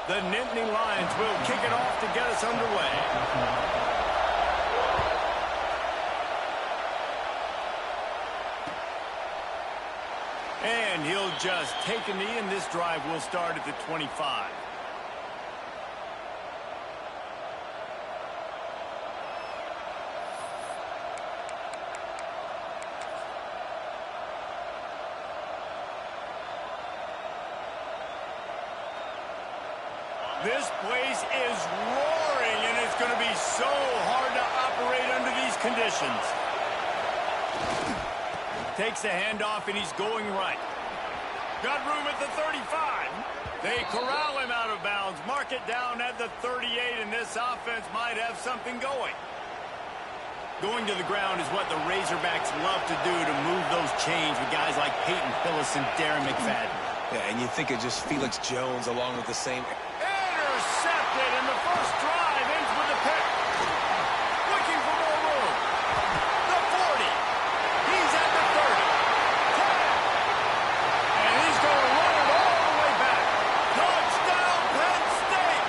The Nittany Lions will kick it off to get us underway. And he'll just take a knee, and this drive will start at the 25. This place is roaring, and it's going to be so hard to operate under these conditions. Takes the handoff, and he's going right. Got room at the 35. They corral him out of bounds. Mark it down at the 38, and this offense might have something going. Going to the ground is what the Razorbacks love to do to move those chains with guys like Peyton Hillis and Darren McFadden. Yeah, and you think of just Felix Jones along with the same... Intercepted, and the first drive ends with a pick. Looking for more room. The 40. He's at the 30. 10. And he's going to run it all the way back. Touchdown, Penn State.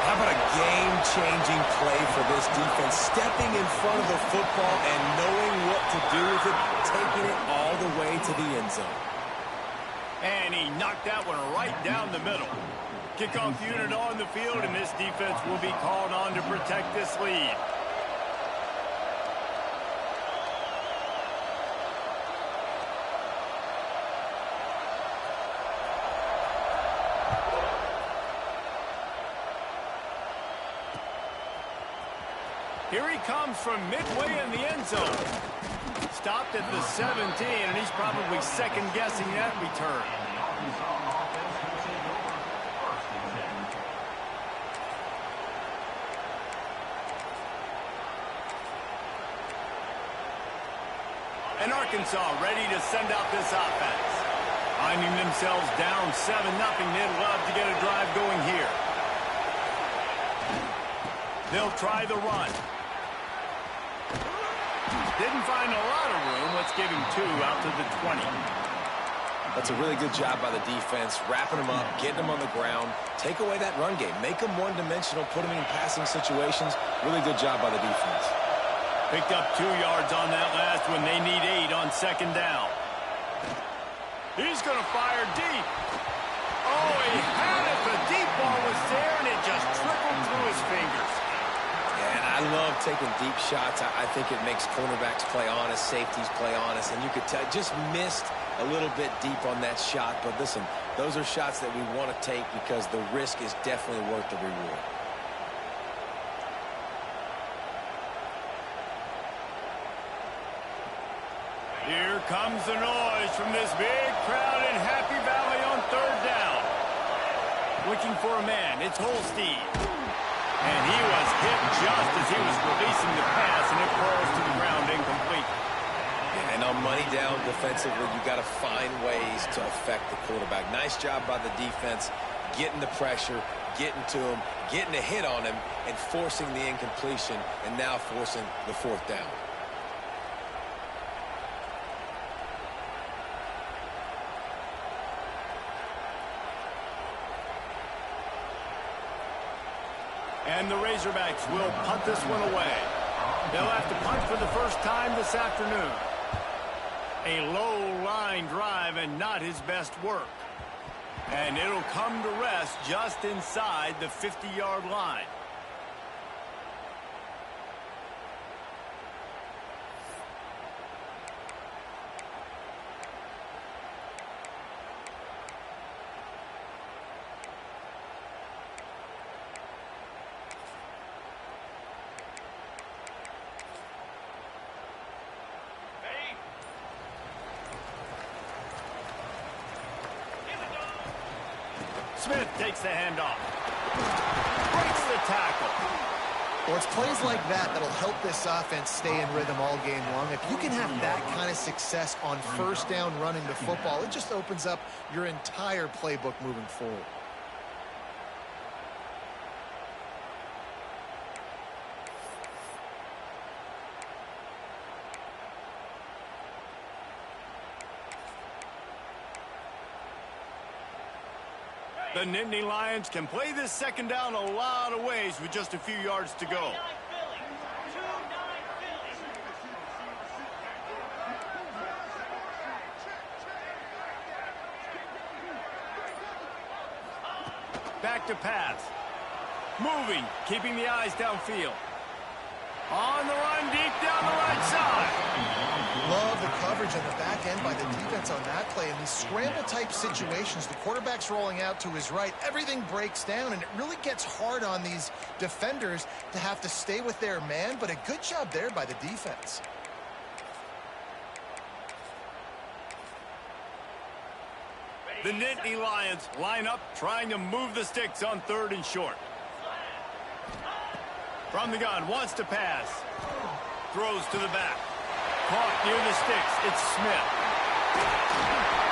How about a game-changing play for this defense? Stepping in front of the football and knowing what to do with it, taking it all the way to the end zone. And he knocked that one right down the middle. Kickoff unit on the field, and this defense will be called on to protect this lead. Here he comes from midway in the end zone. Stopped at the 17, and he's probably second-guessing that return. And Arkansas ready to send out this offense. Finding themselves down 7-0, they'd love to get a drive going here. They'll try the run. Didn't find a lot of room. Let's give him 2 out to the 20. That's a really good job by the defense, wrapping them up, getting them on the ground. Take away that run game. Make them one-dimensional, put them in passing situations. Really good job by the defense. Picked up 2 yards on that last one. They need 8 on second down. He's going to fire deep. Oh, he had it. The deep ball was there, and it just trickled through his fingers. And I love taking deep shots. I think it makes cornerbacks play honest, safeties play honest, and you could tell just missed a little bit deep on that shot. But listen, those are shots that we want to take because the risk is definitely worth the reward. Here comes the noise from this big crowd in Happy Valley on third down. Looking for a man, it's Holstein. And he was hit just as he was releasing the pass, and it falls to the ground incomplete. And on money down defensively, you got to find ways to affect the quarterback. Nice job by the defense, getting the pressure, getting to him, getting a hit on him, and forcing the incompletion, and now forcing the fourth down. And the Razorbacks will punt this one away. They'll have to punt for the first time this afternoon. A low-line drive and not his best work. And it'll come to rest just inside the 50-yard line. Smith takes the handoff. Breaks the tackle. Well, it's plays like that that'll help this offense stay in rhythm all game long. If you can have that kind of success on first down running the football, it just opens up your entire playbook moving forward. The Nittany Lions can play this second down a lot of ways with just a few yards to go. Back to pass. Moving, keeping the eyes downfield. On the run, deep down the right side. Love the coverage on the back end by the defense on that play. In these scramble-type situations, the quarterback's rolling out to his right. Everything breaks down, and it really gets hard on these defenders to have to stay with their man, but a good job there by the defense. The Nittany Lions line up, trying to move the sticks on 3rd and short. From the gun, wants to pass. Throws to the back. Caught near the sticks. It's Smith.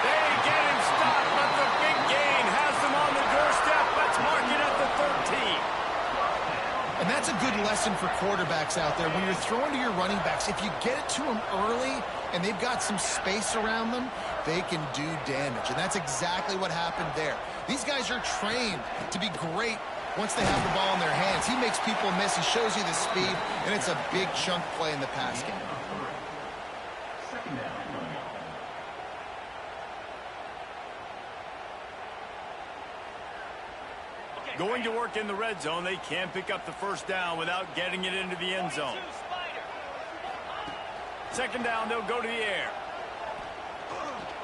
They get him stopped, but the big gain has them on the doorstep. Let's mark it at the 13. And that's a good lesson for quarterbacks out there. When you're throwing to your running backs, if you get it to them early and they've got some space around them, they can do damage. And that's exactly what happened there. These guys are trained to be great once they have the ball in their hands. He makes people miss. He shows you the speed, and it's a big chunk play in the pass game. Going to work in the red zone. They can't pick up the first down without getting it into the end zone. Second down, they'll go to the air.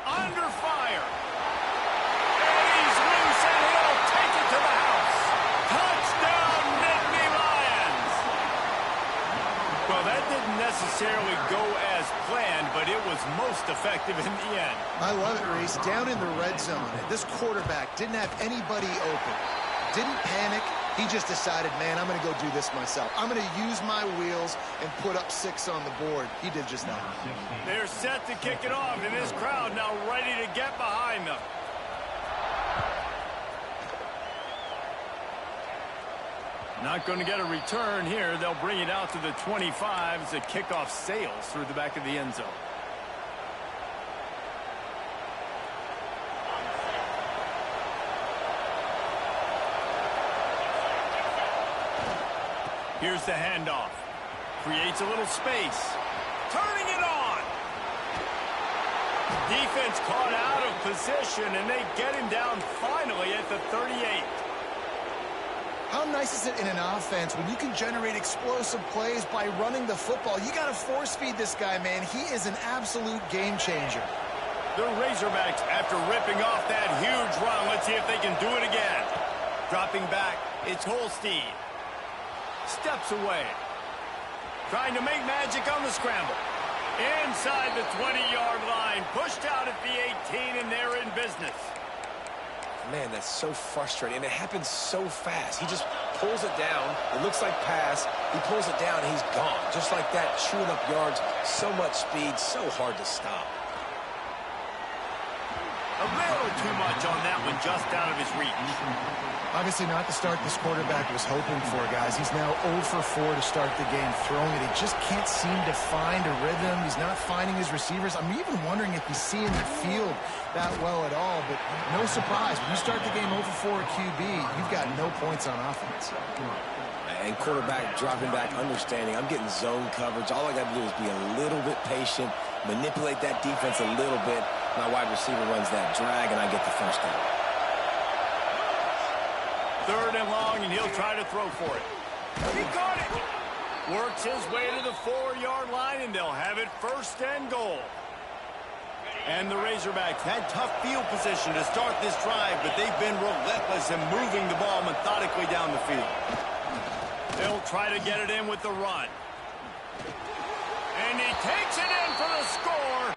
Under fire. And he's loose, and he'll take it to the house. Touchdown, Nittany Lions. Well, that didn't necessarily go as planned, but it was most effective in the end. I love it, Reese. Down in the red zone, this quarterback didn't have anybody open. Didn't panic. He just decided, man, I'm going to go do this myself. I'm going to use my wheels and put up 6 on the board. He did just that. They're set to kick it off, and this crowd now ready to get behind them. Not going to get a return here. They'll bring it out to the 25 as the kickoff sails through the back of the end zone. Here's the handoff. Creates a little space. Turning it on. Defense caught out of position, and they get him down finally at the 38. How nice is it in an offense when you can generate explosive plays by running the football? You got to force feed this guy, man. He is an absolute game changer. The Razorbacks, after ripping off that huge run, let's see if they can do it again. Dropping back, it's Holstein. Steps away. Trying to make magic on the scramble. Inside the 20-yard line. Pushed out at the 18, and they're in business. Man, that's so frustrating. And it happens so fast. He just pulls it down. It looks like pass. He pulls it down, and he's gone. Just like that, chewing up yards. So much speed, so hard to stop. A little too much on that one, just out of his reach. Obviously not the start this quarterback was hoping for, guys. He's now 0 for 4 to start the game throwing it. He just can't seem to find a rhythm. He's not finding his receivers. I'm even wondering if he's seeing the field that well at all. But no surprise, when you start the game 0 for 4 QB, you've got no points on offense. And quarterback dropping back, understanding I'm getting zone coverage. All I got to do is be a little bit patient, manipulate that defense a little bit. My wide receiver runs that drag, and I get the first down. 3rd and long, and he'll try to throw for it. He got it. Works his way to the 4-yard line, and they'll have it 1st and goal. And the Razorbacks had tough field position to start this drive, but they've been relentless in moving the ball methodically down the field. They'll try to get it in with the run. And he takes it in for the score.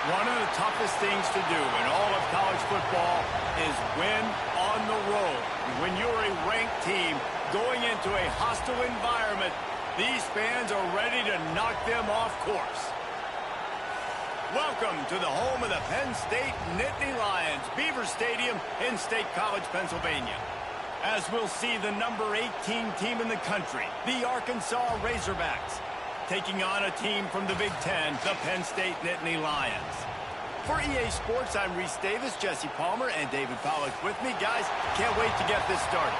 One of the toughest things to do in all of college football is win on the road. When you're a ranked team going into a hostile environment, these fans are ready to knock them off course. Welcome to the home of the Penn State Nittany Lions, Beaver Stadium in State College, Pennsylvania. As we'll see the number 18 team in the country, the Arkansas Razorbacks, taking on a team from the Big Ten, the Penn State Nittany Lions. For EA Sports, I'm Reese Davis, Jesse Palmer, and David Pollack with me. Guys, can't wait to get this started.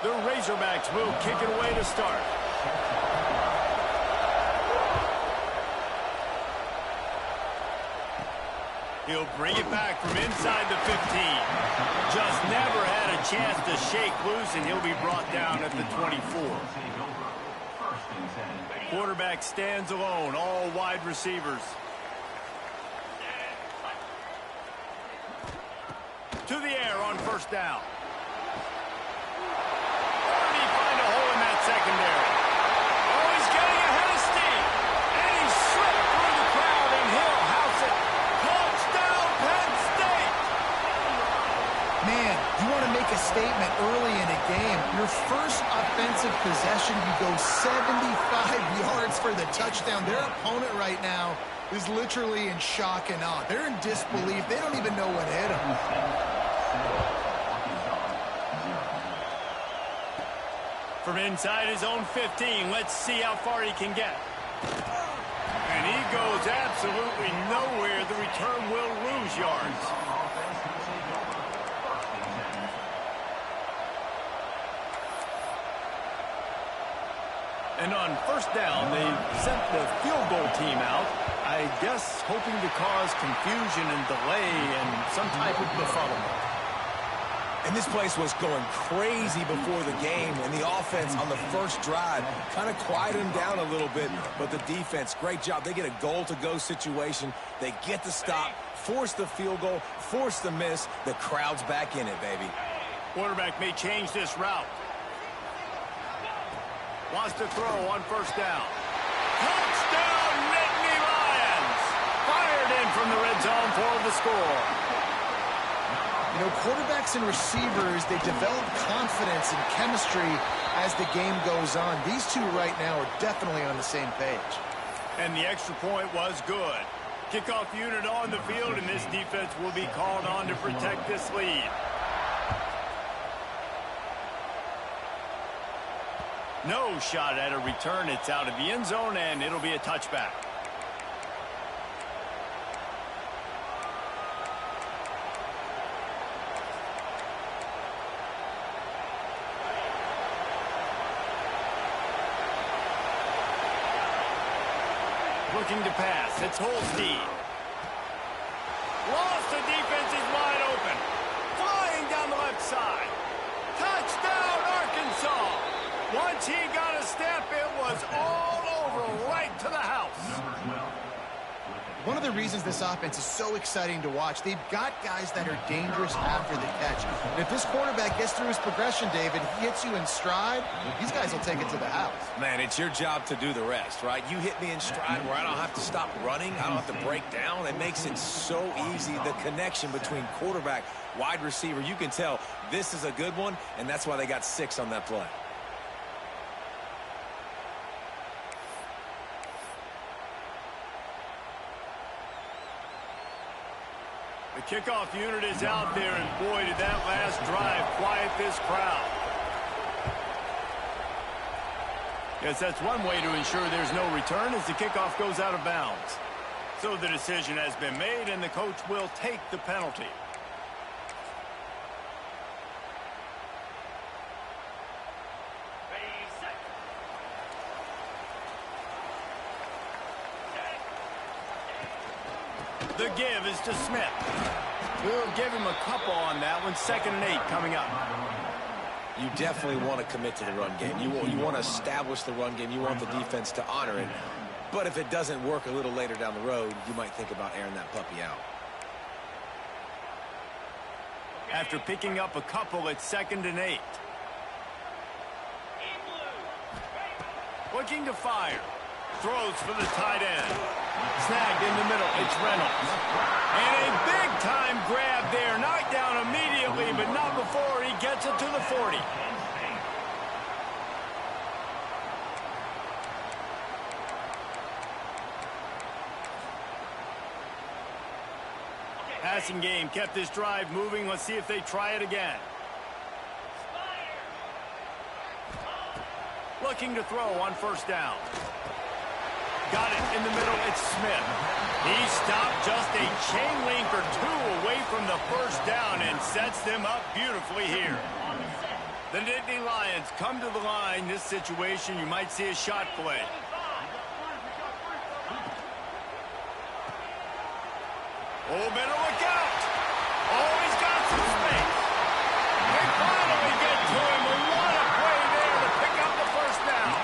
The Razorbacks will kick it away to start. He'll bring it back from inside the 15. Just never had a chance to shake loose, and he'll be brought down at the 24. Quarterback stands alone, all wide receivers. To the air on first down. Secondary. Oh, he's getting ahead of steam. And he slipped through the crowd, and he'll house it. Touchdown, Penn State. Man, you want to make a statement early in a game. Your first offensive possession, you go 75 yards for the touchdown. Their opponent right now is literally in shock and awe. They're in disbelief. They don't even know what hit them. From inside his own 15, let's see how far he can get. And he goes absolutely nowhere. The return will lose yards. And on first down, they sent the field goal team out, I guess hoping to cause confusion and delay and some type of befuddlement. And this place was going crazy before the game, and the offense on the first drive kind of quieted them down a little bit, but the defense, great job. They get a goal-to-go situation. They get the stop, force the field goal, force the miss. The crowd's back in it, baby. Quarterback may change this route. Wants to throw on first down. Touchdown, Nittany Lions! Fired in from the red zone for the score. You know, quarterbacks and receivers, they develop confidence and chemistry as the game goes on. These two right now are definitely on the same page. And the extra point was good. Kickoff unit on the field, and this defense will be called on to protect this lead. No shot at a return. It's out of the end zone, and it'll be a touchback. Looking to pass. It's Holstein. Lost. The defense is wide open. Flying down the left side. Touchdown, Arkansas. Once he got a step, it was all over right to the house. One of the reasons this offense is so exciting to watch, they've got guys that are dangerous after the catch. And if this quarterback gets through his progression, David, he hits you in stride, these guys will take it to the house. Man, it's your job to do the rest, right? You hit me in stride where I don't have to stop running. I don't have to break down. It makes it so easy. The connection between quarterback, wide receiver, you can tell this is a good one, and that's why they got 6 on that play. The kickoff unit is out there, and boy, did that last drive quiet this crowd. Yes, that's one way to ensure there's no return as the kickoff goes out of bounds. So the decision has been made, and the coach will take the penalty. The give is to Smith. We'll give him a couple on that one. 2nd and 8 coming up. You definitely want to commit to the run game. You want to establish the run game. You want the defense to honor it. But if it doesn't work a little later down the road, you might think about airing that puppy out. After picking up a couple, it's 2nd and 8. Looking to fire. Throws for the tight end. Snagged in the middle. It's Reynolds. And a big-time grab there. Knocked down immediately, but not before he gets it to the 40. Passing game kept this drive moving. Let's see if they try it again. Looking to throw on 1st down. Got it in the middle. It's Smith. He stopped just a chain link or 2 away from the 1st down and sets them up beautifully here. The Nittany Lions come to the line. This situation, you might see a shot play. Oh, better look out. Oh, he's got some space. They finally get to him. What a play there to pick up the 1st down.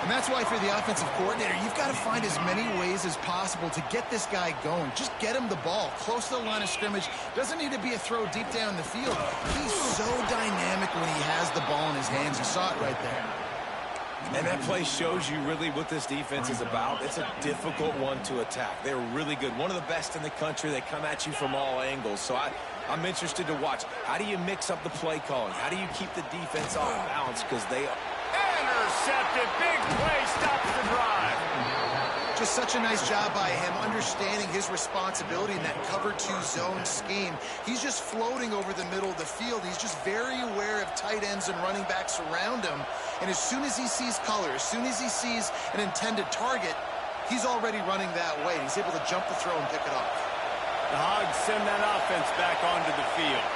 And that's why for the offensive coordinator, you've got to find as many ways as possible to get this guy going. Just get him the ball close to the line of scrimmage. Doesn't need to be a throw deep down the field. He's so dynamic when he has the ball in his hands. You saw it right there. And that play shows you really what this defense is about. It's a difficult one to attack. They're really good. One of the best in the country. They come at you from all angles. So I'm interested to watch. How do you mix up the play calling? How do you keep the defense off balance? Because they are... Intercepted. Big play. Stops the drive. Just such a nice job by him understanding his responsibility in that cover 2 zone scheme. He's just floating over the middle of the field. He's just very aware of tight ends and running backs around him. And as soon as he sees color, as soon as he sees an intended target, he's already running that way. He's able to jump the throw and pick it off. The Hogs send that offense back onto the field.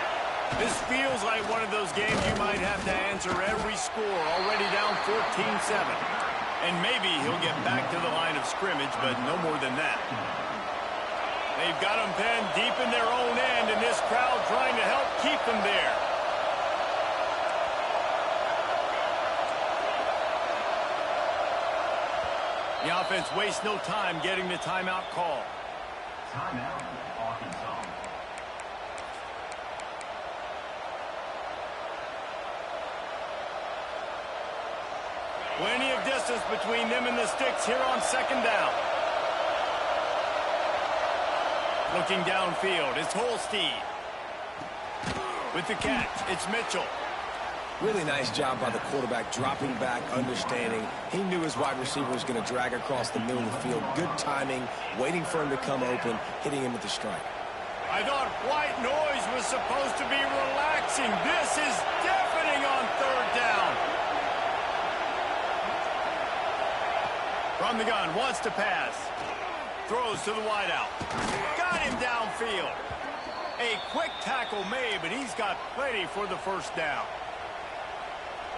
This feels like one of those games you might have to answer every score. Already down 14-7. And maybe he'll get back to the line of scrimmage, but no more than that. They've got them penned deep in their own end, and this crowd trying to help keep them there. The offense wastes no time getting the timeout call. Timeout, Arkansas. Plenty of distance between them and the sticks here on 2nd down. Looking downfield, it's Holstein. With the catch, it's Mitchell. Really nice job by the quarterback, dropping back, understanding. He knew his wide receiver was going to drag across the middle of the field. Good timing, waiting for him to come open, hitting him with the strike. I thought white noise was supposed to be relaxing. This is deafening on 3rd down. From the gun, wants to pass. Throws to the wideout. Got him downfield. A quick tackle made, but he's got plenty for the 1st down.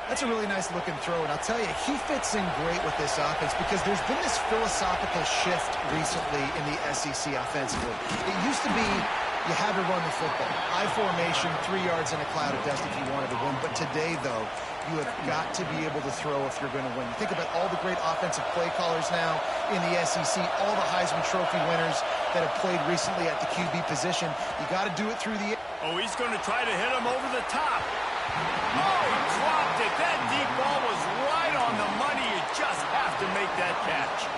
That's a really nice looking throw, and I'll tell you, he fits in great with this offense because there's been this philosophical shift recently in the SEC offensively. It used to be you had to run the football. I formation, 3 yards in a cloud of dust if you wanted to win. But today, though, you have got to be able to throw if you're going to win. You think about all the great offensive play callers now in the SEC, all the Heisman Trophy winners that have played recently at the QB position. You got to do it through the air. Oh, he's going to try to hit him over the top. Oh, he dropped it. That deep ball was right on the money. You just have to make that catch.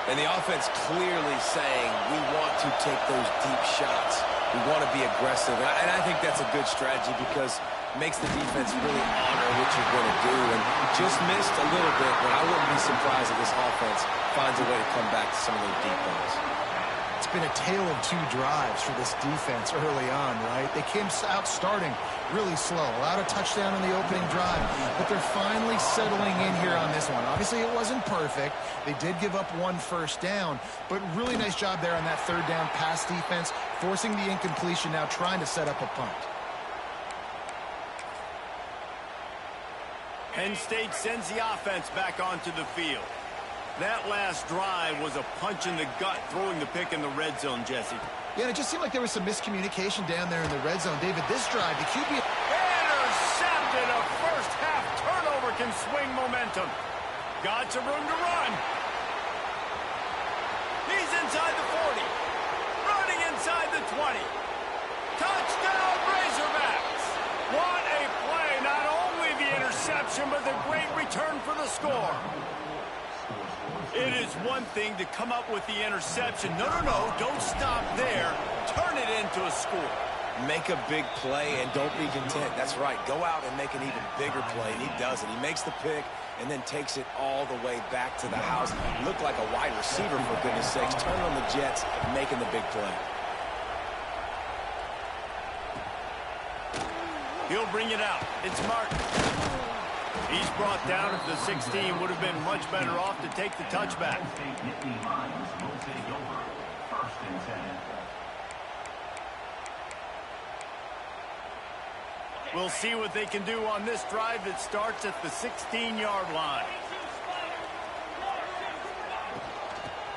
And the offense clearly saying, we want to take those deep shots. We want to be aggressive. And I think that's a good strategy because it makes the defense really honor what you're going to do. And just missed a little bit, but I wouldn't be surprised if this offense finds a way to come back to some of those deep balls. It's been a tale of 2 drives for this defense early on, right? They came out starting really slow, allowed a touchdown in the opening drive, but they're finally settling in here on this one. Obviously, it wasn't perfect. They did give up 1 first down, but really nice job there on that 3rd down pass defense, forcing the incompletion, now trying to set up a punt. Penn State sends the offense back onto the field. That last drive was a punch in the gut, throwing the pick in the red zone, Jesse. Yeah, and it just seemed like there was some miscommunication down there in the red zone. David, this drive, the QB... Intercepted. A first-half turnover can swing momentum. Got some room to run. He's inside the 40. Running inside the 20. Touchdown, Razorbacks. What a play. Not only the interception, but the great return for the score. It is one thing to come up with the interception. No, don't stop there. Turn it into a score. Make a big play and don't be content. That's right. Go out and make an even bigger play, and he does it. He makes the pick and then takes it all the way back to the house. Looked like a wide receiver, for goodness sakes. Turning on the Jets, making the big play. He'll bring it out. It's Martin. He's brought down at the 16. Would have been much better off to take the touchback. We'll see what they can do on this drive that starts at the 16-yard line.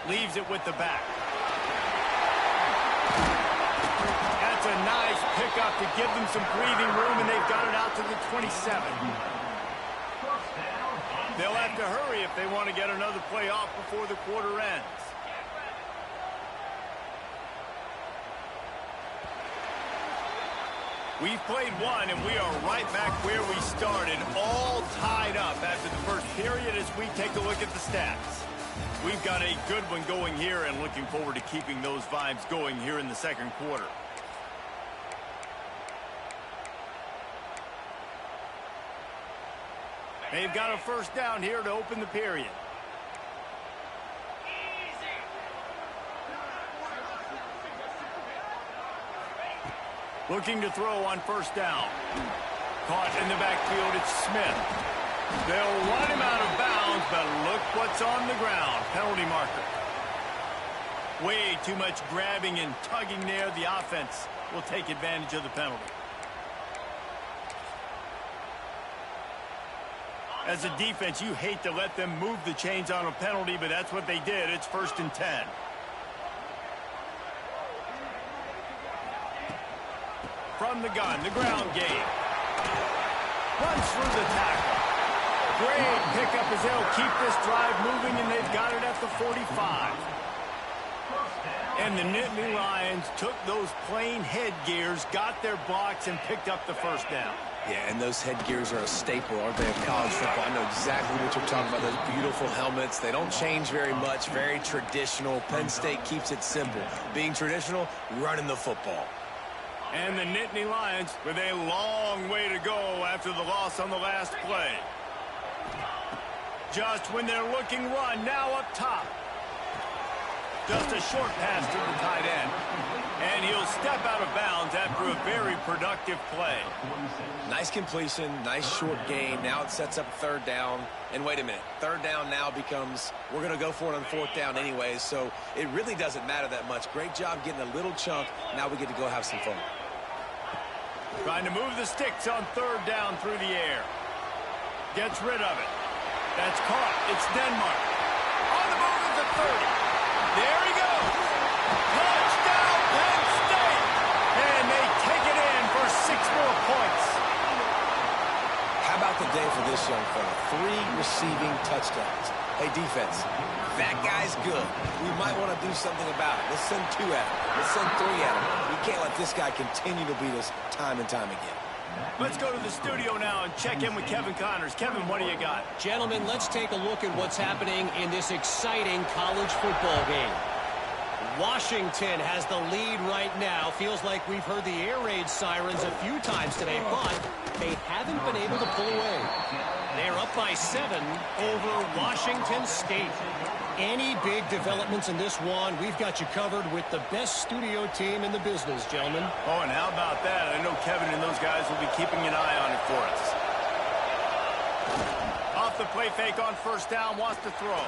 Leaves it with the back. That's a nice pickup to give them some breathing room, and they've got it out to the 27. They'll have to hurry if they want to get another play off before the quarter ends. We've played one, and we are right back where we started, all tied up after the first period as we take a look at the stats. We've got a good one going here and looking forward to keeping those vibes going here in the second quarter. They've got a first down here to open the period. Looking to throw on first down. Caught in the backfield, it's Smith. They'll run him out of bounds, but look what's on the ground. Penalty marker. Way too much grabbing and tugging there. The offense will take advantage of the penalty. As a defense, you hate to let them move the chains on a penalty, but that's what they did. It's 1st and 10. From the gun, the ground game. Runs through the tackle. Great pickup as they'll keep this drive moving, and they've got it at the 45. And the Nittany Lions took those plain headgears, got their blocks, and picked up the first down. Yeah, and those headgears are a staple, aren't they, of college football? I know exactly what you're talking about, those beautiful helmets. They don't change very much, very traditional. Penn State keeps it simple. Being traditional, running the football. And the Nittany Lions with a long way to go after the loss on the last play. Just when they're looking run, now up top. Just a short pass to the tight end. And he'll step out of bounds after a very productive play. Nice completion, nice short gain. Now it sets up 3rd down. And wait a minute, 3rd down now becomes, we're going to go for it on 4th down anyways, so it really doesn't matter that much. Great job getting a little chunk. Now we get to go have some fun. Trying to move the sticks on 3rd down through the air. Gets rid of it. That's caught. It's Denmark. On the move at the 30. There he goes. Touchdown, Penn State. And they take it in for 6 more points. How about the day for this young fella? 3 receiving touchdowns. Hey, defense, that guy's good. We might want to do something about it. Let's send 2 at him. Let's send 3 at him. We can't let this guy continue to beat us time and time again. Let's go to the studio now and check in with Kevin Connors. Kevin, what do you got? Gentlemen, let's take a look at what's happening in this exciting college football game. Washington has the lead right now. Feels like we've heard the air raid sirens a few times today, but they haven't been able to pull away. They're up by 7 over Washington State. Any big developments in this one, we've got you covered with the best studio team in the business, gentlemen. Oh, and how about that? I know Kevin and those guys will be keeping an eye on it for us. Off the play fake on first down, wants to throw.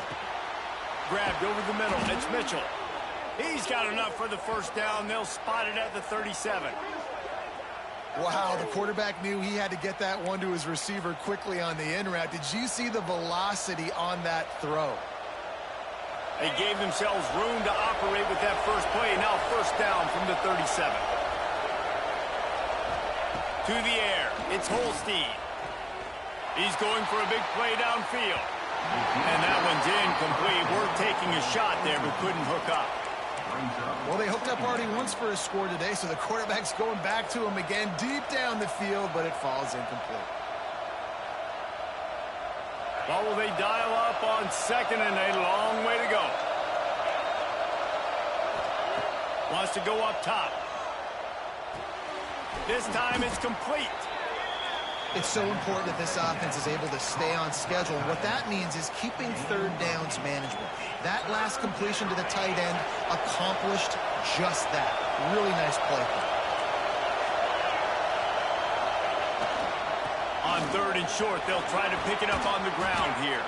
Grabbed over the middle. It's Mitchell. He's got enough for the first down. They'll spot it at the 37. Wow, the quarterback knew he had to get that one to his receiver quickly on the in route. Did you see the velocity on that throw? They gave themselves room to operate with that first play. Now first down from the 37. To the air. It's Holstein. He's going for a big play downfield. And that one's incomplete. Worth taking a shot there, but couldn't hook up. Well, they hooked up already once for a score today, so the quarterback's going back to him again deep down the field, but it falls incomplete. Well, will they dial up on second and a long way to go? Wants to go up top. This time it's complete. It's so important that this offense is able to stay on schedule. And what that means is keeping third downs manageable. That last completion to the tight end accomplished just that. Really nice play. On third and short, they'll try to pick it up on the ground here.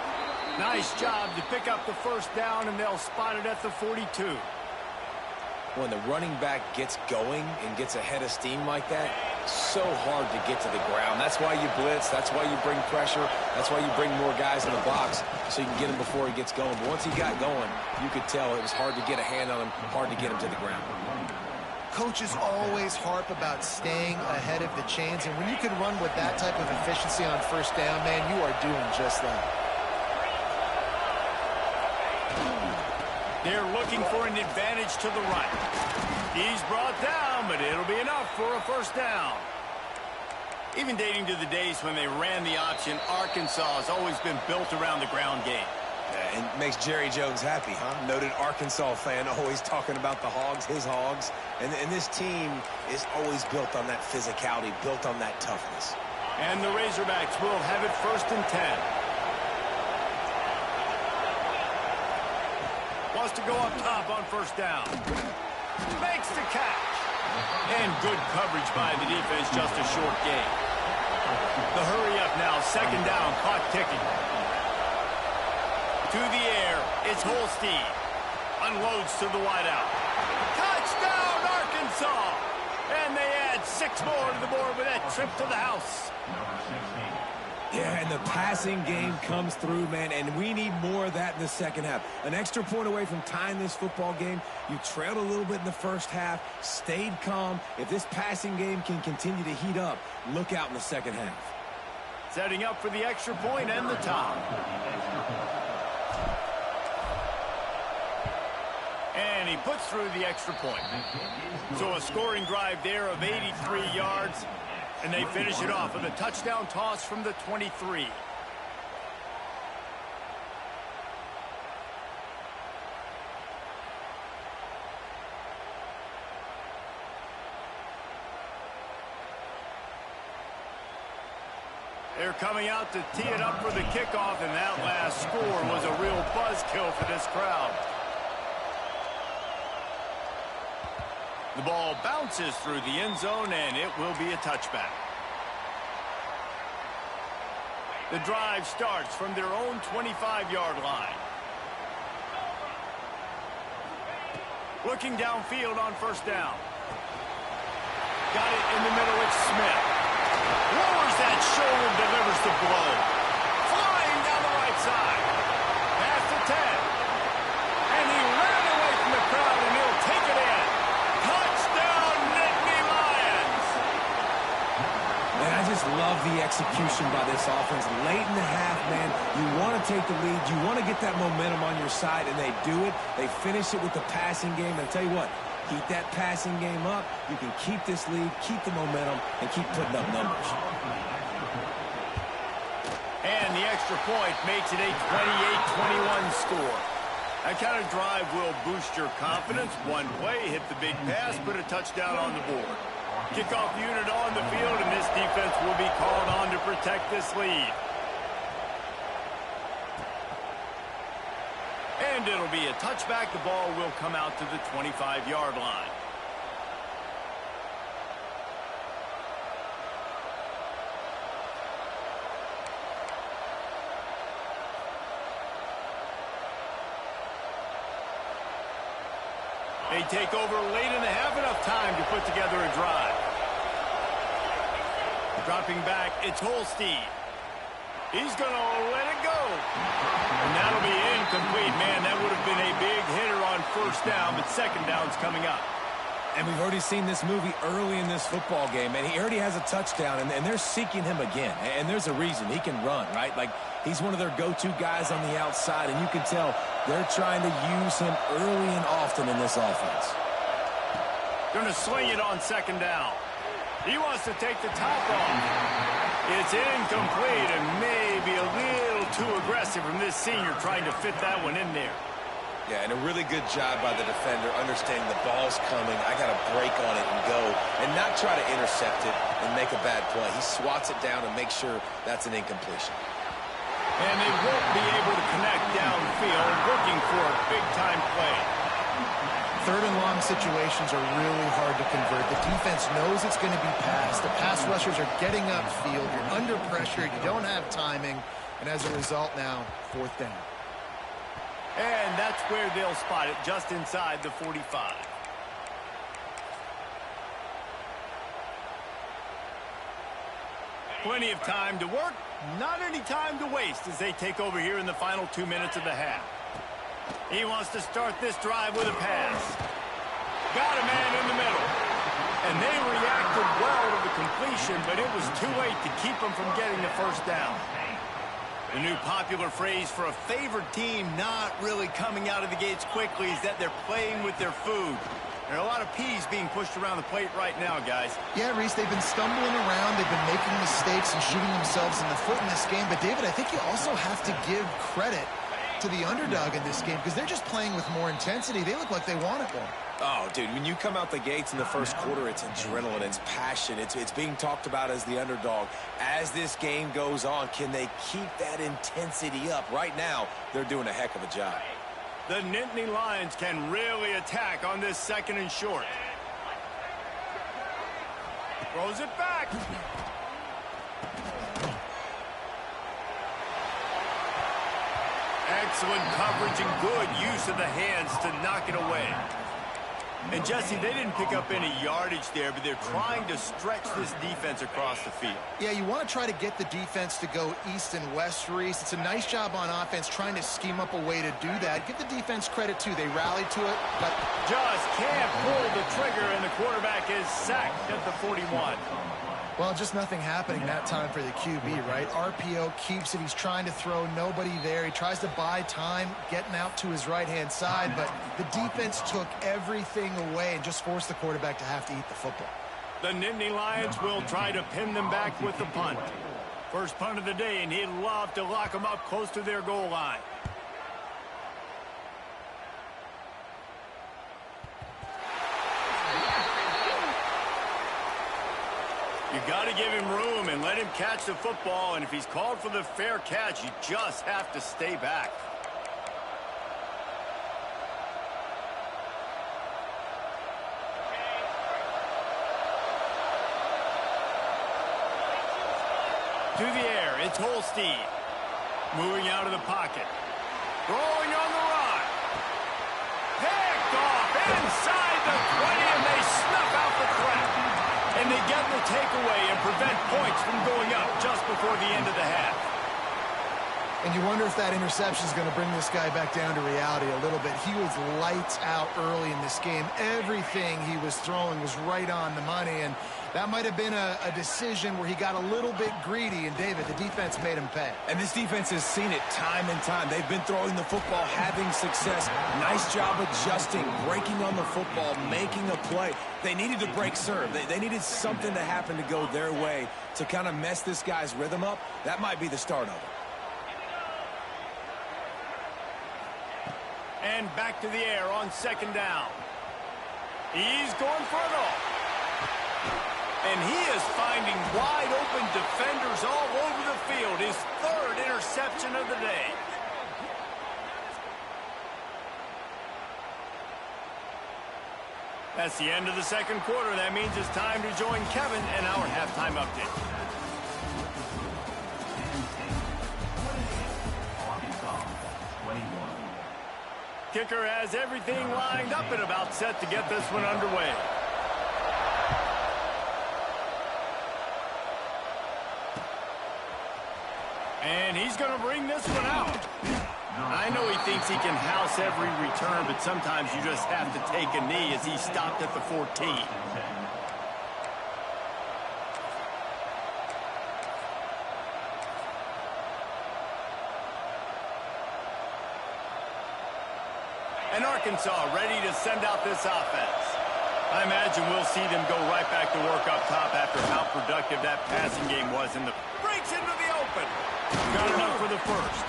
Nice job to pick up the first down, and they'll spot it at the 42. When the running back gets going and gets ahead of steam like that, so hard to get to the ground. That's why you blitz. That's why you bring pressure. That's why you bring more guys in the box so you can get him before he gets going. But once he got going, you could tell it was hard to get a hand on him, hard to get him to the ground. Coaches always harp about staying ahead of the chains, and when you can run with that type of efficiency on first down, man, you are doing just that. They're looking for an advantage to the right. He's brought down, but it'll be enough for a first down. Even dating to the days when they ran the option, Arkansas has always been built around the ground game. Yeah, and makes Jerry Jones happy, huh? Noted Arkansas fan, always talking about the Hogs, his Hogs. And this team is always built on that physicality, built on that toughness. And the Razorbacks will have it first and 10. Wants to go up top on first down. Makes the catch. And good coverage by the defense, just a short gain. The hurry up now, second down, clock ticking. To the air, it's Holstein. Unloads to the wideout. Touchdown, Arkansas! And they add 6 more to the board with that trip to the house. Yeah, and the passing game comes through, man, and we need more of that in the second half. An extra point away from tying this football game. You trailed a little bit in the first half, stayed calm. If this passing game can continue to heat up, look out in the second half. Setting up for the extra point and the top. And he puts through the extra point. So a scoring drive there of 83 yards. And they finish it off with a touchdown toss from the 23. They're coming out to tee it up for the kickoff, and that last score was a real buzzkill for this crowd. The ball bounces through the end zone, and it will be a touchback. The drive starts from their own 25-yard line. Looking downfield on first down. Got it in the middle, it's Smith. Lowers that shoulder, delivers the blow. Flying down the right side. Past the 10. And he ran away from the crowd, and he'll take it in. Touchdown, Nittany Lions! Man, I just love the execution by this offense. Late in the half, man, you want to take the lead. You want to get that momentum on your side, and they do it. They finish it with the passing game. And I tell you what, keep that passing game up. You can keep this lead, keep the momentum, and keep putting up numbers. And the extra point makes it a 28-21 score. That kind of drive will boost your confidence. One play, hit the big pass, put a touchdown on the board. Kickoff unit on the field, and this defense will be called on to protect this lead. And it'll be a touchback. The ball will come out to the 25-yard line. They take over late in the half, enough time to put together a drive. Dropping back, it's Holstein. He's going to let it go. And that'll be incomplete. Man, that would have been a big hitter on first down, but second down's coming up. And we've already seen this movie early in this football game, and he already has a touchdown, and they're seeking him again. And there's a reason. He can run, right? Like, he's one of their go-to guys on the outside, and you can tell they're trying to use him early and often in this offense. Going to swing it on second down. He wants to take the top off. It's incomplete and maybe a little too aggressive from this senior trying to fit that one in there. Yeah, and a really good job by the defender understanding the ball's coming. I got to break on it and go and not try to intercept it and make a bad play. He swats it down and makes sure that's an incompletion. And they won't be able to connect downfield, looking for a big-time play. Third and long situations are really hard to convert. The defense knows it's going to be passed. The pass rushers are getting upfield. You're under pressure. You don't have timing. And as a result now, fourth down. And that's where they'll spot it, just inside the 45. Plenty of time to work, not any time to waste as they take over here in the final 2 minutes of the half. He wants to start this drive with a pass. Got a man in the middle. And they reacted well to the completion, but it was too late to keep them from getting the first down. The new popular phrase for a favored team not really coming out of the gates quickly is that they're playing with their food. There are a lot of peas being pushed around the plate right now, guys. Yeah, Reese, they've been stumbling around. They've been making mistakes and shooting themselves in the foot in this game. But, David, I think you also have to give credit to the underdog in this game because they're just playing with more intensity. They look like they want it more. Oh, dude, when you come out the gates in the first quarter, it's adrenaline, it's passion, it's being talked about as the underdog. As this game goes on, can they keep that intensity up? Right now, they're doing a heck of a job. The Nittany Lions can really attack on this second and short. Throws it back. Excellent coverage and good use of the hands to knock it away. And, Jesse, they didn't pick up any yardage there, but they're trying to stretch this defense across the field. Yeah, you want to try to get the defense to go east and west, Reese. It's a nice job on offense trying to scheme up a way to do that. Give the defense credit, too. They rallied to it, but just can't pull the trigger, and the quarterback is sacked at the 41. well, just nothing happening that time for the QB, right? RPO keeps it. He's trying to throw, nobody there. He tries to buy time, getting out to his right-hand side, but the defense took everything away and just forced the quarterback to have to eat the football. The Nittany Lions will try to pin them back with the punt. First punt of the day, and he'd love to lock them up close to their goal line. You got to give him room and let him catch the football, and if he's called for the fair catch, you just have to stay back. To the air, it's Holstein. Moving out of the pocket. Throwing on the run. Picked off inside the 20, and they snuff out the threat. And they get the takeaway and prevent points from going up just before the end of the half. And you wonder if that interception is going to bring this guy back down to reality a little bit. He was lights out early in this game. Everything he was throwing was right on the money, and that might have been a decision where he got a little bit greedy, and David, the defense made him pay. And this defense has seen it time and time. They've been throwing the football, having success. Nice job adjusting, breaking on the football, making a play. They needed to break serve. They needed something to happen to go their way to kind of mess this guy's rhythm up. That might be the start of it. And back to the air on second down. He's going for it all. And he is finding wide open defenders all over the field. His third interception of the day. That's the end of the second quarter. That means it's time to join Kevin in our halftime update. Kicker has everything lined up and about set to get this one underway. And he's going to bring this one out. I know he thinks he can house every return, but sometimes you just have to take a knee as he stopped at the 14. And Arkansas ready to send out this offense. I imagine we'll see them go right back to work up top after how productive that passing game was in the... Breaks into the open. Got enough for the first.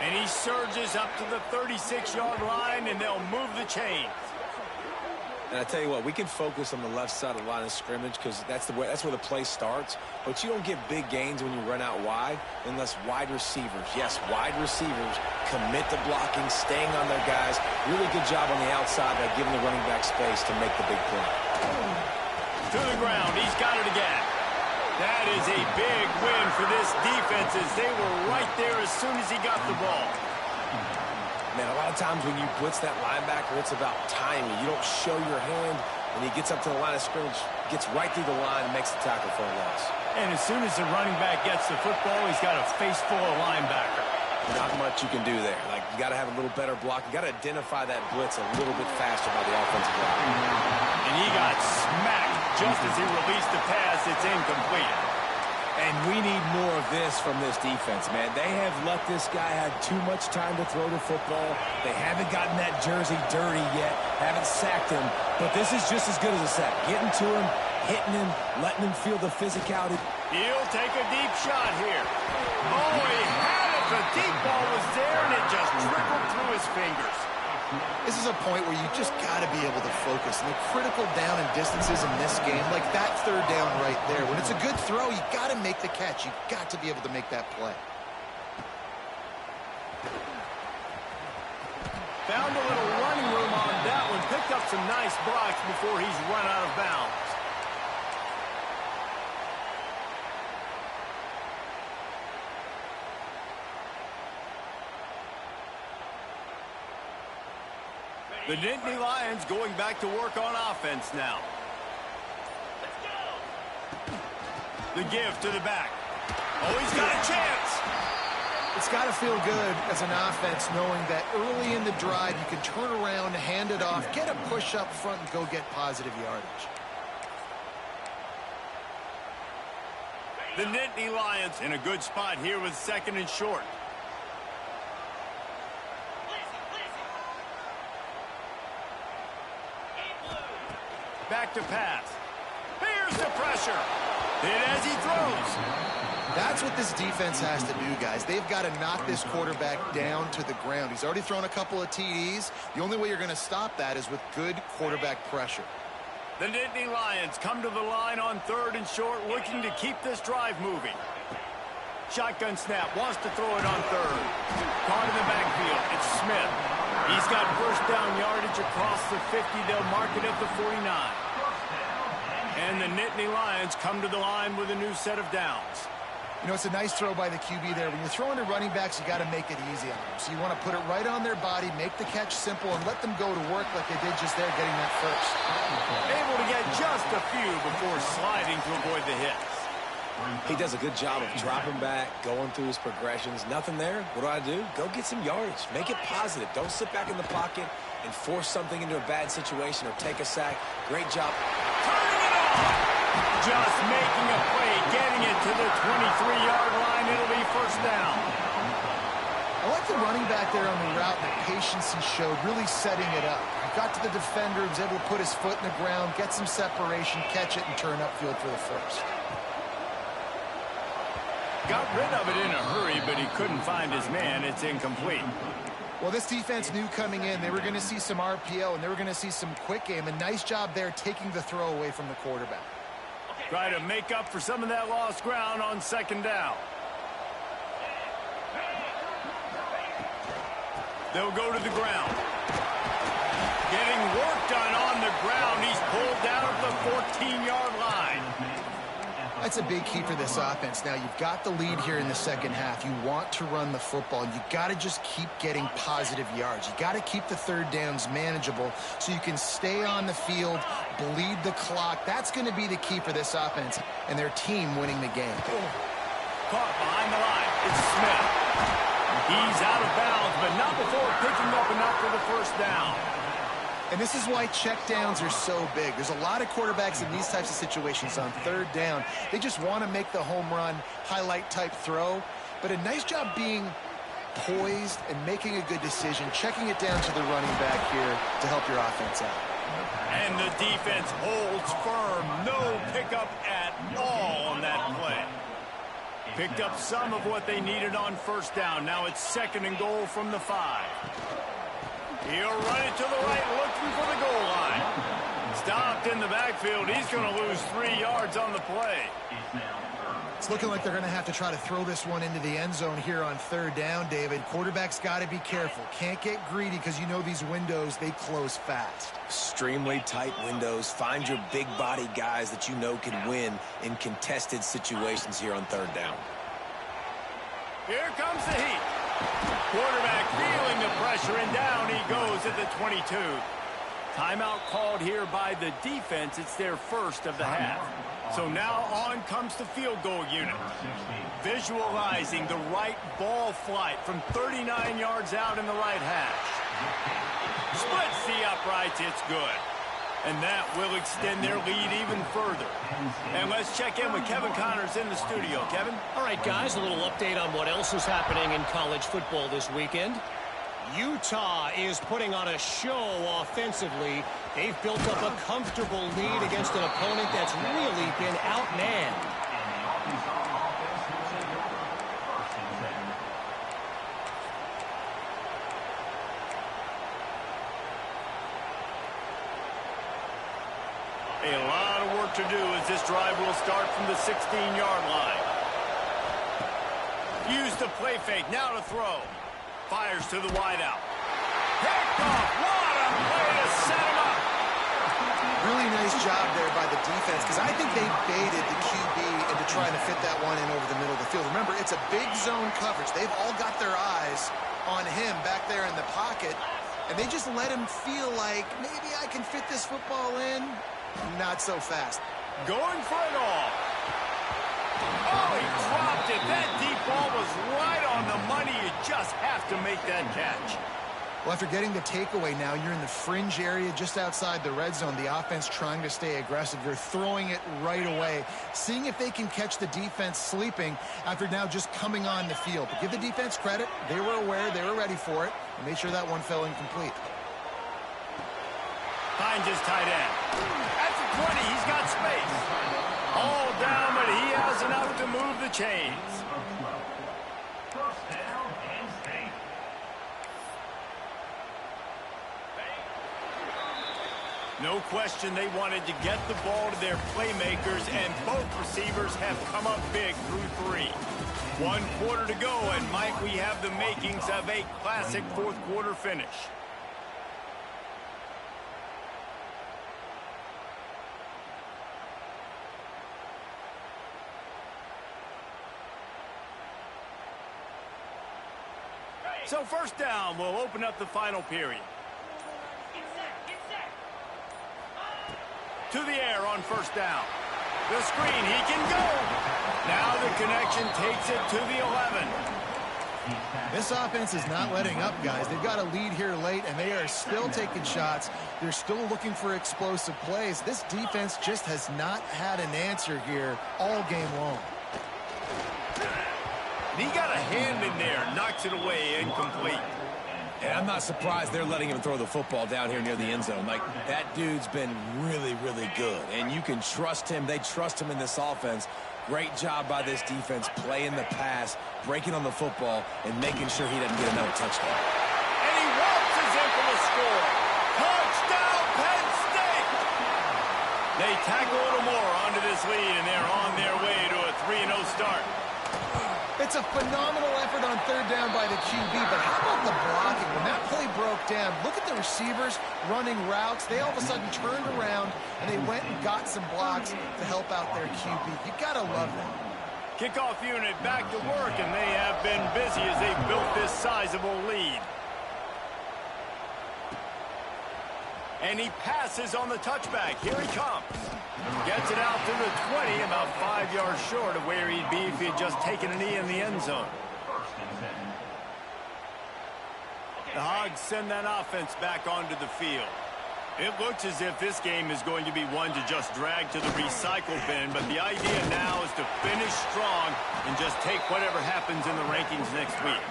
And he surges up to the 36-yard line, and they'll move the chains. And I tell you what, we can focus on the left side of the line of scrimmage because that's where the play starts. But you don't get big gains when you run out wide unless wide receivers, yes, wide receivers, commit to blocking, staying on their guys. Really good job on the outside by giving the running back space to make the big play. To the ground, he's got it again. That is a big win for this defense as they were right there as soon as he got the ball. Man, a lot of times when you blitz that linebacker, it's about timing. You don't show your hand, and he gets up to the line of scrimmage, gets right through the line, and makes the tackle for a loss. And as soon as the running back gets the football, he's got a face full of linebacker. Not much you can do there. Like, you got to have a little better block. You got to identify that blitz a little bit faster by the offensive line. And he got smacked just as he released the pass. It's incomplete. And we need more of this from this defense, man. They have let this guy have too much time to throw the football. They haven't gotten that jersey dirty yet, haven't sacked him. But this is just as good as a sack. Getting to him, hitting him, letting him feel the physicality. He'll take a deep shot here. Oh, he had it. The deep ball was there, and it just trickled through his fingers. This is a point where you just got to be able to focus. And the critical down and distances in this game, like that third down right there, when it's a good throw, you got to make the catch. You got to be able to make that play. Found a little running room on that one. Picked up some nice blocks before he's run out of bounds. The Nittany Lions going back to work on offense now. The give to the back. Oh, he's got a chance. It's got to feel good as an offense knowing that early in the drive you can turn around, hand it off, get a push up front, and go get positive yardage. The Nittany Lions in a good spot here with 2nd and short. Back to pass. Here's the pressure. Hit as he throws. That's what this defense has to do, guys. They've got to knock this quarterback down to the ground. He's already thrown a couple of TDs. The only way you're going to stop that is with good quarterback pressure. The Nittany Lions come to the line on 3rd and short, looking to keep this drive moving. Shotgun snap, wants to throw it on 3rd. Caught in the backfield, it's Smith. He's got first down yardage across the 50. They'll mark it at the 49. And the Nittany Lions come to the line with a new set of downs. You know, it's a nice throw by the QB there. When you're throwing to running backs, you got to make it easy on them. So you want to put it right on their body, make the catch simple, and let them go to work like they did just there, getting that first. Able to get just a few before sliding to avoid the hits. He does a good job of dropping back, going through his progressions. Nothing there. What do? Go get some yardage. Make it positive. Don't sit back in the pocket and force something into a bad situation or take a sack. Great job. Turning it on. Just making a play, getting it to the 23-yard line. It'll be first down. I like the running back there on the route and the patience he showed, really setting it up. He got to the defender, was able to put his foot in the ground, get some separation, catch it, and turn upfield for the first. Got rid of it in a hurry, but he couldn't find his man. It's incomplete. Well, this defense knew coming in they were going to see some RPO and they were going to see some quick game. A nice job there taking the throw away from the quarterback. Try to make up for some of that lost ground on 2nd down. They'll go to the ground. Getting work done on the ground. He's pulled down at the 14-yard line. That's a big key for this offense. Now, you've got the lead here in the second half. You want to run the football. You got to just keep getting positive yards. You got to keep the third downs manageable so you can stay on the field, bleed the clock. That's going to be the key for this offense and their team winning the game. Caught behind the line. It's Smith. He's out of bounds, but not before picking up enough for the first down. And this is why checkdowns are so big. There's a lot of quarterbacks in these types of situations on third down. They just want to make the home run, highlight-type throw. But a nice job being poised and making a good decision, checking it down to the running back here to help your offense out. And the defense holds firm. No pickup at all on that play. Picked up some of what they needed on first down. Now it's 2nd and goal from the 5. He'll run it to the right, looking for the goal line. Stopped in the backfield. He's going to lose 3 yards on the play. It's looking like they're going to have to try to throw this one into the end zone here on third down, David. Quarterback's got to be careful. Can't get greedy because you know these windows, they close fast. Extremely tight windows. Find your big body guys that you know can win in contested situations here on third down. Here comes the heat. Quarterback feeling the pressure, and down he goes at the 22. Timeout called here by the defense. It's their first of the half. So now on comes the field goal unit. Visualizing the right ball flight from 39 yards out in the right hash. Splits the uprights. It's good. And that will extend their lead even further. And let's check in with Kevin Connors in the studio. Kevin? All right, guys, a little update on what else is happening in college football this weekend. Utah is putting on a show offensively. They've built up a comfortable lead against an opponent that's really been outmanned. A lot of work to do as this drive will start from the 16-yard line. Use the play fake. Now to throw. Fires to the wideout. Picked off. What a play to set him up. Really nice job there by the defense because I think they baited the QB into trying to fit that one in over the middle of the field. Remember, it's a big zone coverage. They've all got their eyes on him back there in the pocket, and they just let him feel like maybe I can fit this football in. Not so fast. Going for it all. Oh, he dropped it. That deep ball was right on the money. You just have to make that catch. Well, after getting the takeaway now, you're in the fringe area just outside the red zone. The offense trying to stay aggressive. You're throwing it right away, seeing if they can catch the defense sleeping after now just coming on the field. But give the defense credit. They were aware. They were ready for it. And made sure that one fell incomplete. Finds his tight end. At the 20, he's got space. All down, but he has enough to move the chains. First down and stay. No question they wanted to get the ball to their playmakers, and both receivers have come up big through 3. 1 quarter to go, and might we have the makings of a classic fourth quarter finish. So first down will open up the final period. To the air on first down. The screen, he can go. Now the connection takes it to the 11. This offense is not letting up, guys. They've got a lead here late, and they are still taking shots. They're still looking for explosive plays. This defense just has not had an answer here all game long. He got a hand in there, knocks it away, incomplete. And I'm not surprised they're letting him throw the football down here near the end zone. Like, that dude's been really, really good. And you can trust him. They trust him in this offense. Great job by this defense playing the pass, breaking on the football, and making sure he doesn't get another touchdown. And he waltzes in for the score. Touchdown, Penn State! They tack a little more onto this lead, and they're on their way to a 3-0 start. It's a phenomenal effort on third down by the QB, but how about the blocking? When that play broke down, look at the receivers running routes. They all of a sudden turned around, and they went and got some blocks to help out their QB. You got to love that. Kickoff unit back to work, and they have been busy as they built this sizable lead. And he passes on the touchback. Here he comes. Gets it out to the 20, about 5 yards short of where he'd be if he had just taken a knee in the end zone. The Hogs send that offense back onto the field. It looks as if this game is going to be one to just drag to the recycle bin, but the idea now is to finish strong and just take whatever happens in the rankings next week.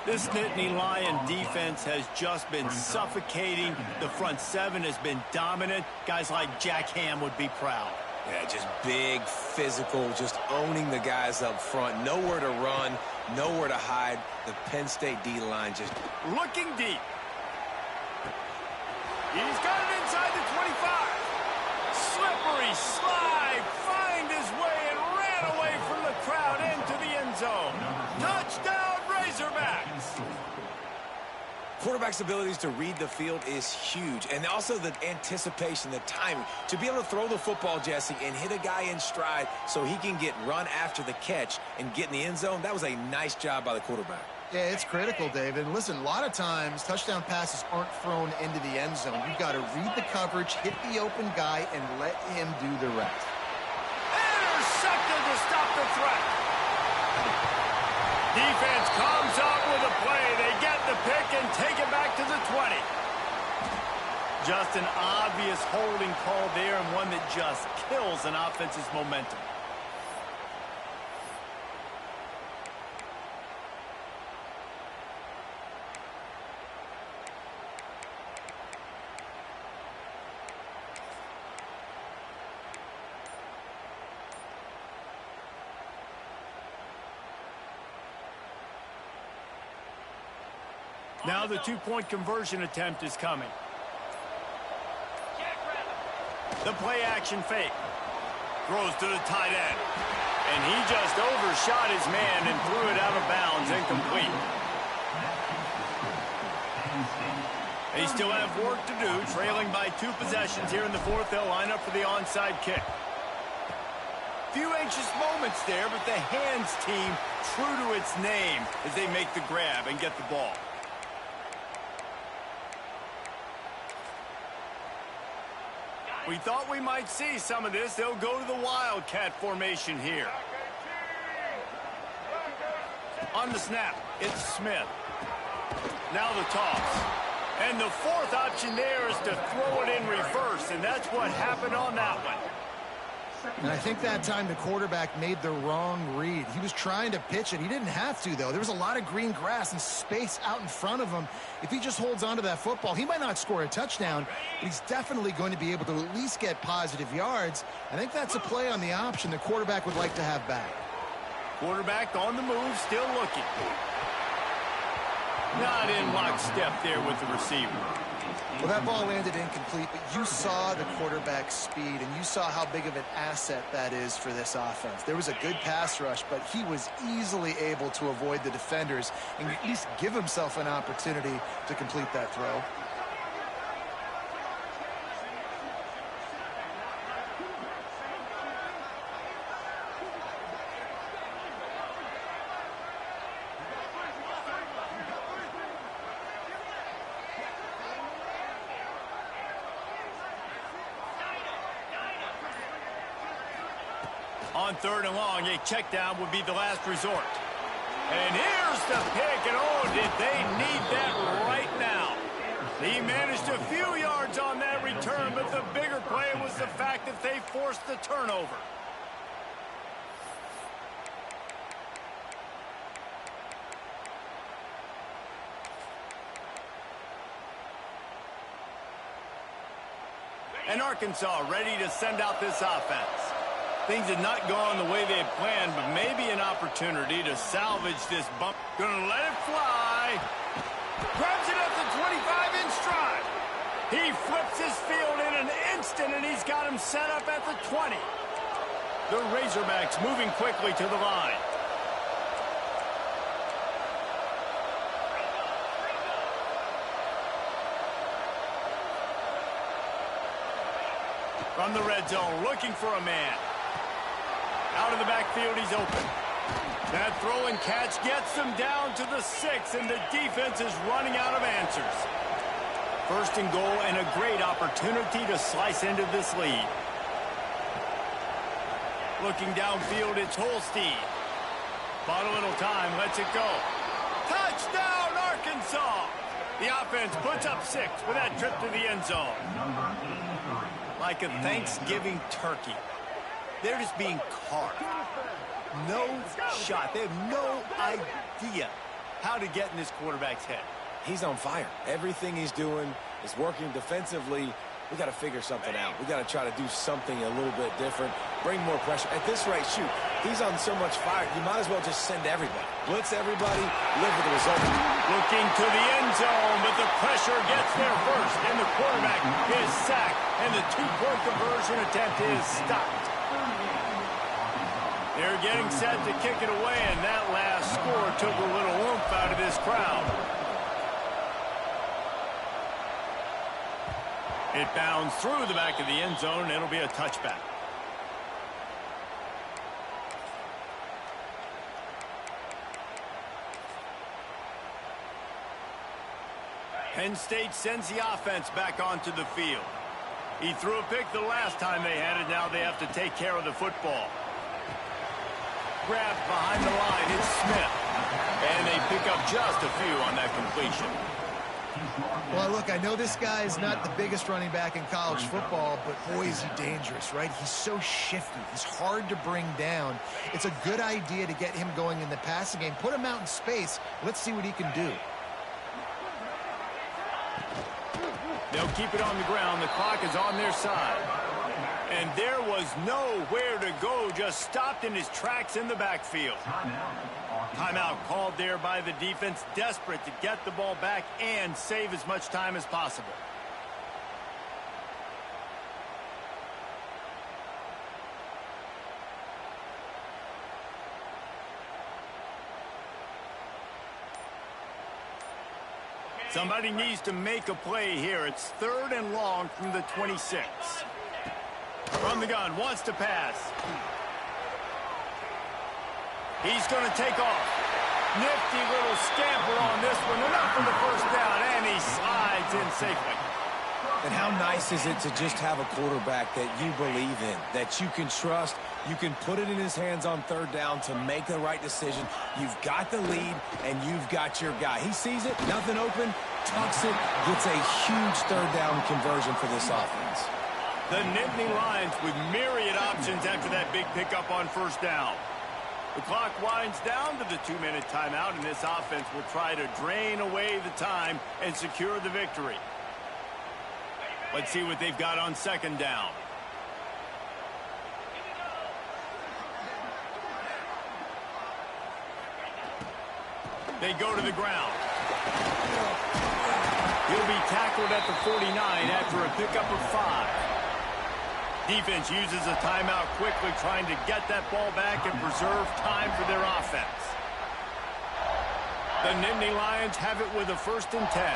This Nittany Lion defense has just been suffocating. The front seven has been dominant. Guys like Jack Ham would be proud. Yeah, just big, physical, just owning the guys up front. Nowhere to run, nowhere to hide. The Penn State D-line just looking deep. He's got it inside the 25. Slippery slide, find his way and ran away from the crowd into the end zone. Touchdown, Razorbacks. Quarterback's abilities to read the field is huge, and also the anticipation, the timing. To be able to throw the football, Jesse, and hit a guy in stride so he can get run after the catch and get in the end zone, that was a nice job by the quarterback. Yeah, it's critical, David. And listen, a lot of times touchdown passes aren't thrown into the end zone. You've got to read the coverage, hit the open guy, and let him do the rest. Intercepted to stop the threat. Defense comes up with a play. They get the pick and take it back to the 20. Just an obvious holding call there, and one that just kills an offense's momentum. Now the two-point conversion attempt is coming. The play-action fake. Throws to the tight end. And he just overshot his man and threw it out of bounds, incomplete. They still have work to do, trailing by 2 possessions here in the fourth. They'll line up for the onside kick. Few anxious moments there, but the hands team true to its name as they make the grab and get the ball. We thought we might see some of this. They'll go to the Wildcat formation here. On the snap, it's Smith. Now the toss. And the fourth option there is to throw it in reverse, and that's what happened on that one. And I think that time the quarterback made the wrong read. He was trying to pitch it. He didn't have to, though. There was a lot of green grass and space out in front of him. If he just holds on to that football, he might not score a touchdown, but he's definitely going to be able to at least get positive yards. I think that's a play on the option the quarterback would like to have back. Quarterback on the move, still looking. Not in lockstep there with the receiver. Well, that ball landed incomplete, but you saw the quarterback's speed, and you saw how big of an asset that is for this offense. There was a good pass rush, but he was easily able to avoid the defenders and at least give himself an opportunity to complete that throw. On 3rd and long, a check down would be the last resort. And here's the pick, and oh, did they need that right now. He managed a few yards on that return, but the bigger play was the fact that they forced the turnover. And Arkansas ready to send out this offense. Things had not gone the way they had planned, but maybe an opportunity to salvage this bump. Gonna let it fly. Grabs it at the 25 in stride. He flips his field in an instant, and he's got him set up at the 20. The Razorbacks moving quickly to the line. From the red zone, looking for a man. Out of the backfield, he's open. That throw and catch gets them down to the 6, and the defense is running out of answers. 1st and goal, and a great opportunity to slice into this lead. Looking downfield, it's Holstein. Bought a little time, lets it go. Touchdown, Arkansas! The offense puts up 6 with that trip to the end zone. Like a Thanksgiving turkey. They're just being carved. No shot. They have no idea how to get in this quarterback's head. He's on fire. Everything he's doing is working defensively. We got to figure something out. We got to try to do something a little bit different. Bring more pressure. At this rate, shoot, he's on so much fire, you might as well just send everybody. Blitz everybody, live with the result. Looking to the end zone, but the pressure gets there first, and the quarterback is sacked, and the 2-point conversion attempt is stopped. They're getting set to kick it away, and that last score took a little oomph out of this crowd. It bounds through the back of the end zone, and it'll be a touchback. Penn State sends the offense back onto the field. He threw a pick the last time they had it. Now they have to take care of the football. Grabbed behind the line, it's Smith. And they pick up just a few on that completion. Well, look, I know this guy is not the biggest running back in college football, but boy, is he dangerous, right? He's so shifty. He's hard to bring down. It's a good idea to get him going in the passing game. Put him out in space. Let's see what he can do. They'll keep it on the ground. The clock is on their side. And there was nowhere to go. Just stopped in his tracks in the backfield. Timeout called there by the defense, desperate to get the ball back and save as much time as possible. Somebody needs to make a play here. It's 3rd and long from the 26. From the gun, wants to pass. He's going to take off. Nifty little scamper on this one. Enough for the first down, and he slides in safely. And how nice is it to just have a quarterback that you believe in, that you can trust, you can put it in his hands on 3rd down to make the right decision. You've got the lead, and you've got your guy. He sees it, nothing open, tucks it, gets a huge 3rd down conversion for this offense. The Nittany Lions with myriad options after that big pickup on 1st down. The clock winds down to the 2-minute timeout, and this offense will try to drain away the time and secure the victory. Let's see what they've got on 2nd down. They go to the ground. He'll be tackled at the 49 after a pickup of 5. Defense uses a timeout quickly, trying to get that ball back and preserve time for their offense. The Nittany Lions have it with a 1st and 10.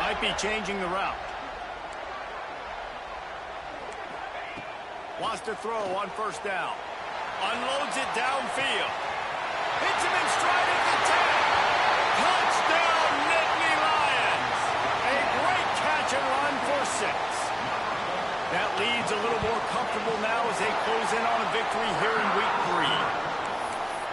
Might be changing the route. Wants to throw on 1st down. Unloads it downfield. Hits him in stride at the 10. Touchdown, Nittany Lions. A great catch and run for 6. That leads a little more comfortable now as they close in on a victory here in week 3.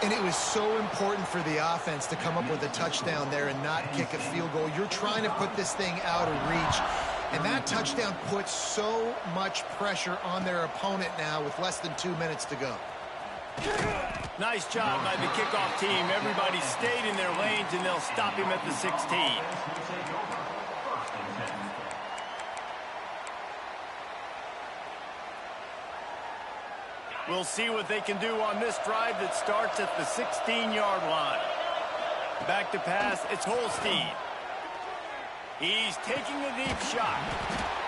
And it was so important for the offense to come up with a touchdown there and not kick a field goal. You're trying to put this thing out of reach. And that touchdown puts so much pressure on their opponent now with less than 2 minutes to go. Nice job by the kickoff team. Everybody stayed in their lanes, and they'll stop him at the 16. We'll see what they can do on this drive that starts at the 16-yard line. Back to pass, it's Holstein. He's taking a deep shot.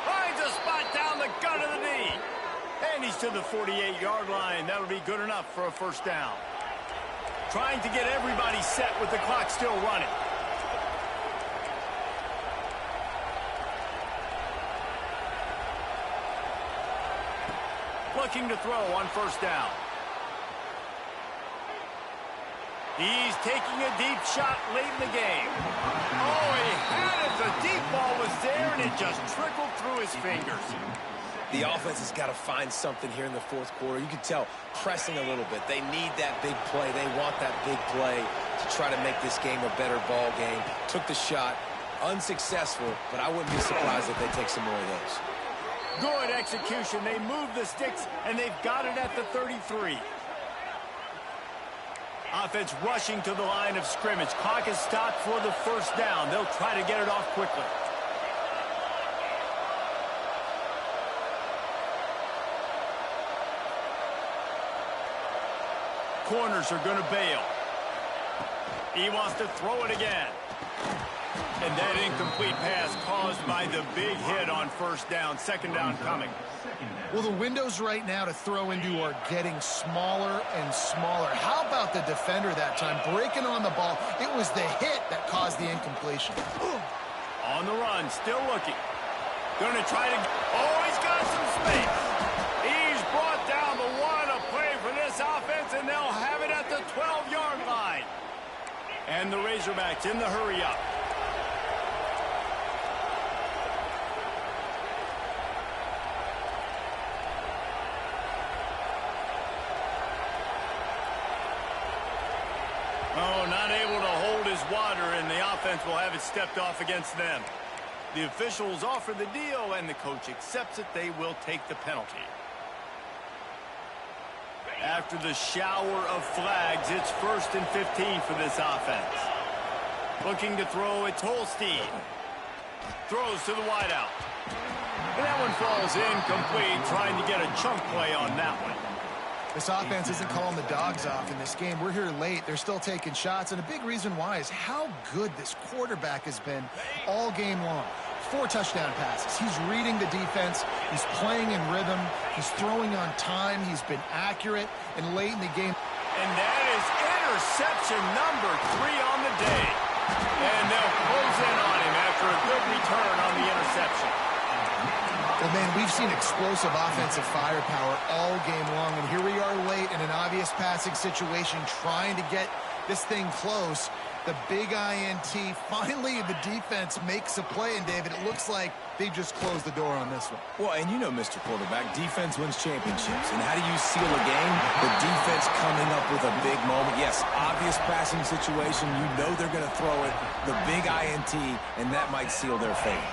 Finds a spot down the gut of the knee. And he's to the 48-yard line. That'll be good enough for a 1st down. Trying to get everybody set with the clock still running. Looking to throw on 1st down. He's taking a deep shot late in the game. Oh, he had it. The deep ball was there, and it just trickled through his fingers. The offense has got to find something here in the fourth quarter. You can tell pressing a little bit. They need that big play. They want that big play to try to make this game a better ball game. Took the shot. Unsuccessful, but I wouldn't be surprised if they take some more of those. Good execution. They move the sticks, and they've got it at the 33. Offense rushing to the line of scrimmage. Clock is stopped for the first down. They'll try to get it off quickly. Corners are going to bail. He wants to throw it again. And that incomplete pass caused by the big hit on first down. Second down coming. Well, the windows right now to throw into are getting smaller and smaller. How about the defender that time breaking on the ball? It was the hit that caused the incompletion. On the run, still looking. Going to try to... Oh, he's got some space. He's brought down the one. A play for this offense, and they'll have it at the 12-yard line. And the Razorbacks in the hurry-up. Oh, not able to hold his water, and the offense will have it stepped off against them. The officials offer the deal, and the coach accepts it. They will take the penalty. After the shower of flags, it's 1st and 15 for this offense. Looking to throw, it's Holstein. Throws to the wideout. And that one falls incomplete, trying to get a chunk play on that one. This offense isn't calling the dogs off in this game. We're here late. They're still taking shots, and a big reason why is how good this quarterback has been all game long. 4 touchdown passes. He's reading the defense. He's playing in rhythm. He's throwing on time. He's been accurate, and late in the game. And that is interception number 3 on the day. And they'll close in on him after a good return on the interception. Well, man, we've seen explosive offensive firepower all game long, and here we are late in an obvious passing situation trying to get this thing close. The big INT, finally the defense makes a play, and David, it looks like they just closed the door on this one. Well, and you know, Mr. Quarterback, defense wins championships. And how do you seal a game? The defense coming up with a big moment. Yes, obvious passing situation. You know they're going to throw it. The big INT, and that might seal their fate.